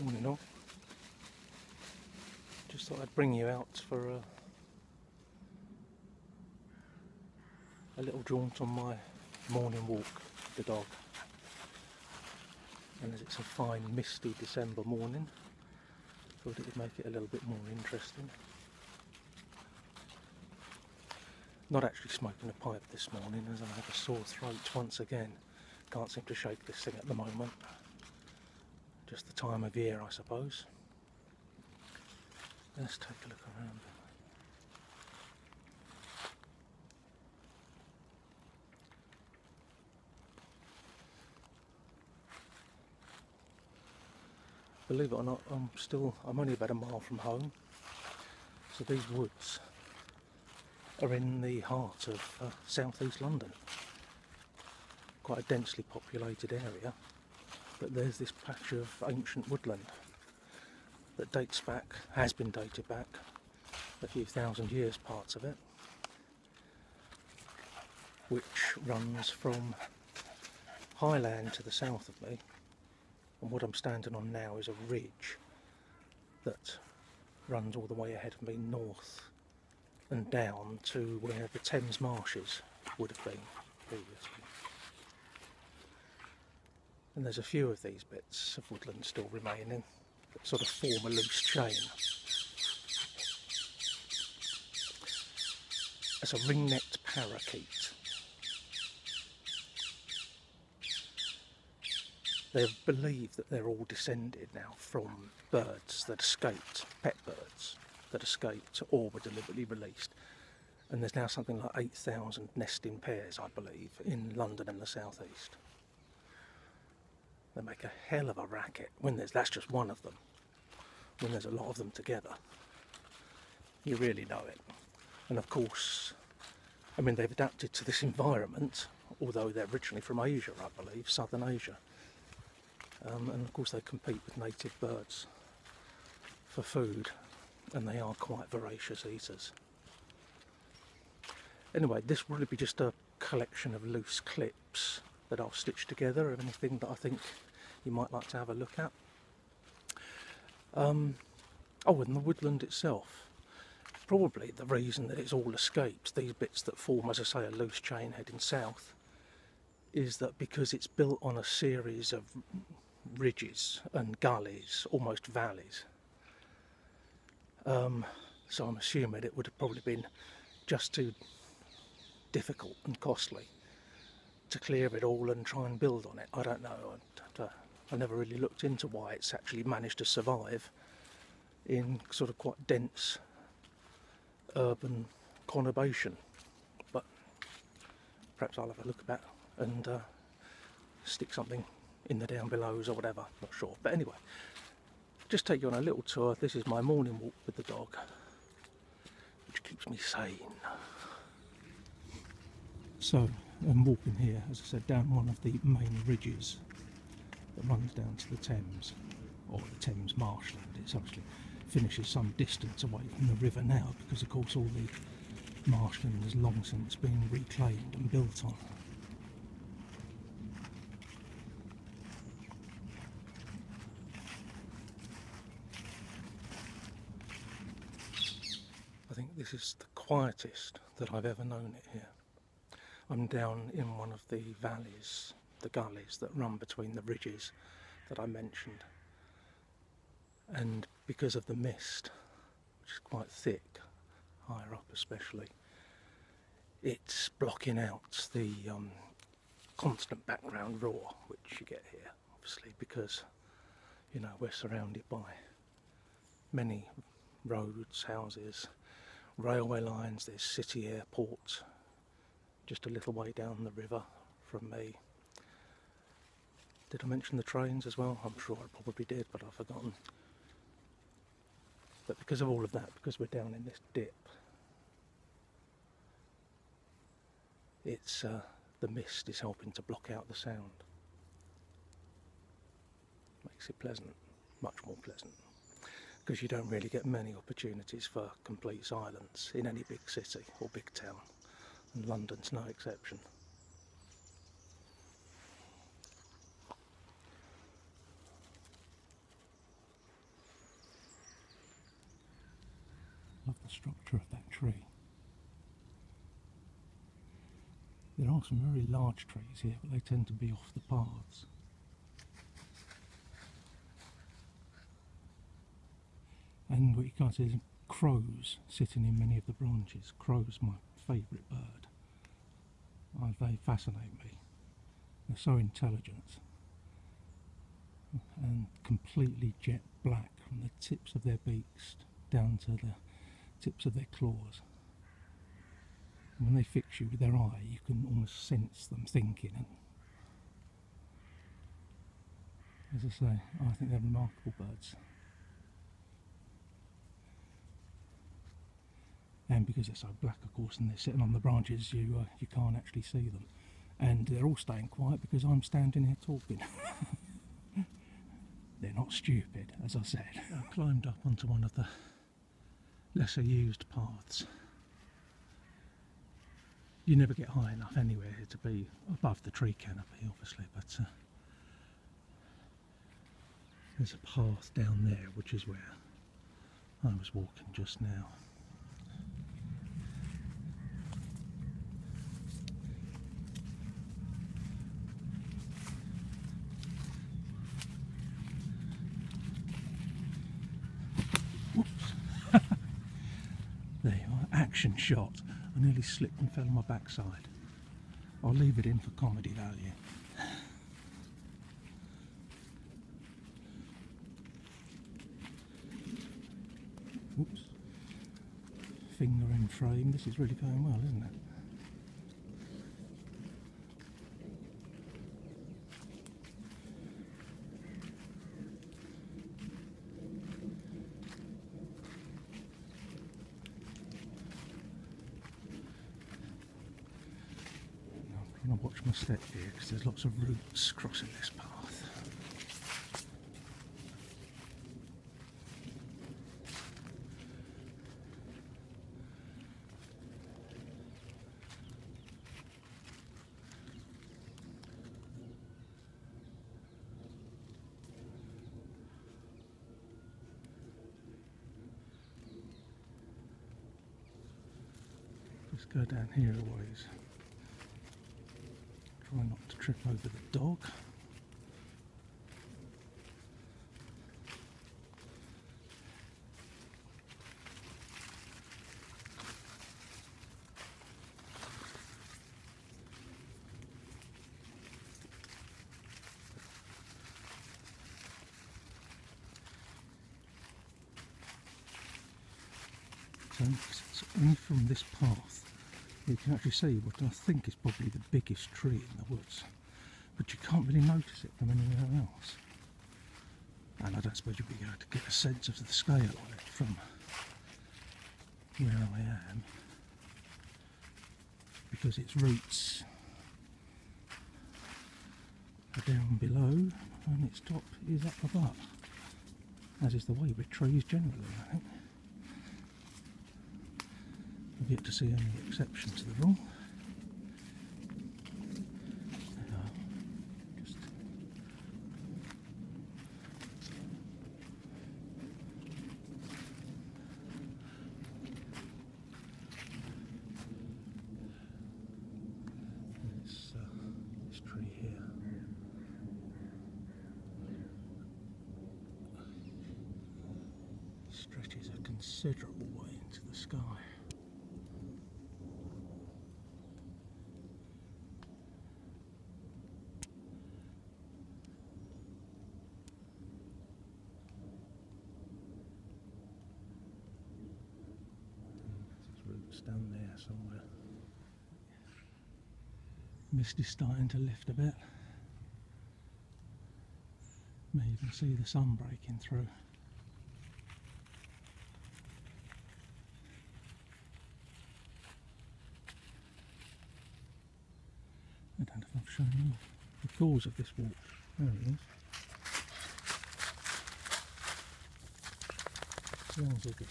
Morning all. Just thought I'd bring you out for a little jaunt on my morning walk with the dog. And as it's a fine misty December morning, thought it would make it a little bit more interesting. Not actually smoking a pipe this morning as I have a sore throat once again. Can't seem to shake this thing at the moment. Just the time of year, I suppose. Let's take a look around. Believe it or not, I'm only about a mile from home. So these woods are in the heart of southeast London. Quite a densely populated area, but there's this patch of ancient woodland that has been dated back a few thousand years, parts of it, which runs from highland to the south of me, and what I'm standing on now is a ridge that runs all the way ahead of me north and down to where the Thames marshes would have been previously. And there's a few of these bits of woodland still remaining that sort of form a loose chain. It's a ring-necked parakeet. They believe that they're all descended now from birds that escaped, pet birds that escaped or were deliberately released. And there's now something like 8,000 nesting pairs, I believe, in London and the southeast. They make a hell of a racket that's just one of them. When there's a lot of them together, you really know it. And of course, I mean, they've adapted to this environment, although they're originally from Asia, I believe, southern Asia. And of course they compete with native birds for food, and they are quite voracious eaters. Anyway, this will really be just a collection of loose clips that I'll stitch together of anything that I think you might like to have a look at. And the woodland itself, probably the reason that it's all escaped, these bits that form, as I say, a loose chain heading south, is that because it's built on a series of ridges and gullies, almost valleys. So I'm assuming it would have probably been just too difficult and costly to clear it all and try and build on it. I don't know. I never really looked into why it's actually managed to survive in sort of quite dense urban conurbation. But perhaps I'll have a look about and stick something in the down belows or whatever, not sure. But anyway, just take you on a little tour. This is my morning walk with the dog, which keeps me sane. So I'm walking here, as I said, down one of the main ridges that runs down to the Thames, or the Thames marshland. It actually finishes some distance away from the river now, because of course all the marshland has long since been reclaimed and built on. I think this is the quietest that I've ever known it here. I'm down in one of the valleys, the gullies that run between the ridges that I mentioned. And because of the mist, which is quite thick, higher up especially, it's blocking out the constant background roar which you get here, obviously, because, you know, we're surrounded by many roads, houses, railway lines, there's city airport just a little way down the river from me. Did I mention the trains as well? I'm sure I probably did, but I've forgotten. But because of all of that, because we're down in this dip, it's the mist is helping to block out the sound. Makes it pleasant, much more pleasant, because you don't really get many opportunities for complete silence in any big city or big town, and London's no exception. structure of that tree. There are some very large trees here, but they tend to be off the paths. And what you can see is crows sitting in many of the branches. Crows, my favourite bird. They fascinate me. They're so intelligent and completely jet black from the tips of their beaks down to the tips of their claws. And when they fix you with their eye, you can almost sense them thinking. And as I say, I think they're remarkable birds. And because they're so black, of course, and they're sitting on the branches, you can't actually see them. And they're all staying quiet because I'm standing here talking. They're not stupid, as I said. I climbed up onto one of the lesser used paths. You never get high enough anywhere to be above the tree canopy, obviously, but there's a path down there, which is where I was walking just now. There you are, action shot. I nearly slipped and fell on my backside. I'll leave it in for comedy value. Oops. Finger in frame. This is really going well, isn't it? I'm trying to watch my step here because there's lots of roots crossing this path. Let's go down here a ways. Try not to trip over the dog. So it's only from this path you can actually see what I think is probably the biggest tree in the woods, but you can't really notice it from anywhere else. And I don't suppose you'll be able to get a sense of the scale on it from where I am, because its roots are down below and its top is up above, as is the way with trees generally, I think. I've yet to see any exception to the rule. This tree here. Stretches a considerable way into the sky. Down there somewhere. Mist is starting to lift a bit. May even see the sun breaking through. I don't know if I've shown you the cause of this walk. There it is. Young Ziggy.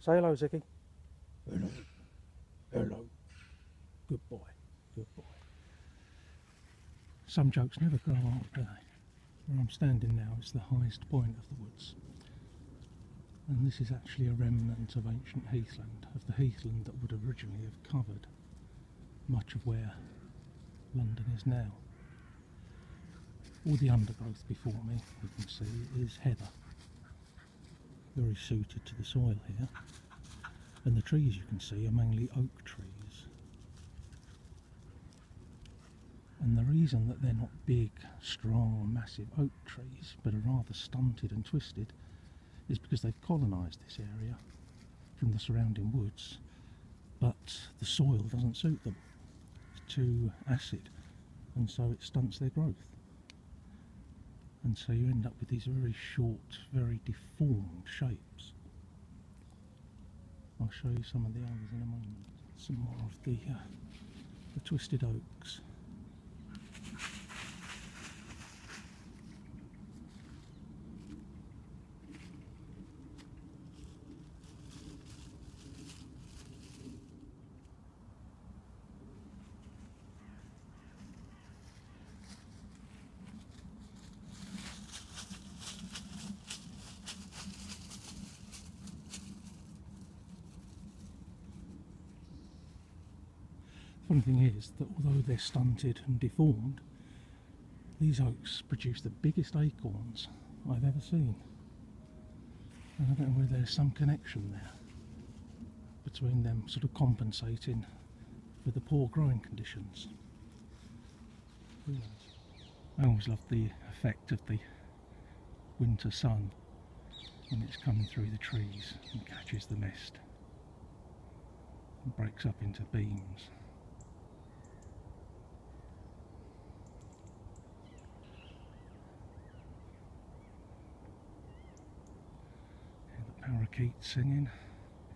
Say hello, Ziggy. Hello. Hello. Good boy. Good boy. Some jokes never grow old, do they? Where I'm standing now is the highest point of the woods. And this is actually a remnant of ancient heathland, of the heathland that would originally have covered much of where London is now. All the undergrowth before me, you can see, is heather, very suited to the soil here. And the trees you can see are mainly oak trees. And the reason that they're not big, strong, massive oak trees, but are rather stunted and twisted, is because they've colonised this area from the surrounding woods, but the soil doesn't suit them. It's too acid, and so it stunts their growth. And so you end up with these very short, very deformed shapes. I'll show you some of the others in a moment. Some more of the twisted oaks. Funny thing is that although they're stunted and deformed, these oaks produce the biggest acorns I've ever seen. And I don't know whether there's some connection there between them sort of compensating for the poor growing conditions. Who knows? I always love the effect of the winter sun when it's coming through the trees and catches the mist and breaks up into beams. Parakeets singing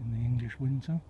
in the English winter.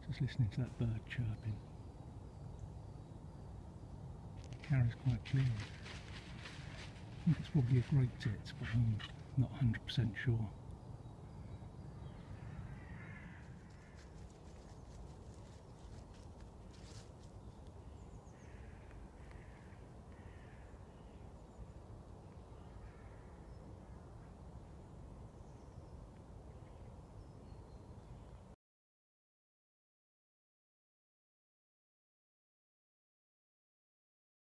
Just listening to that bird chirping. It carries quite clearly. I think it's probably a great tit, but I'm not 100% sure.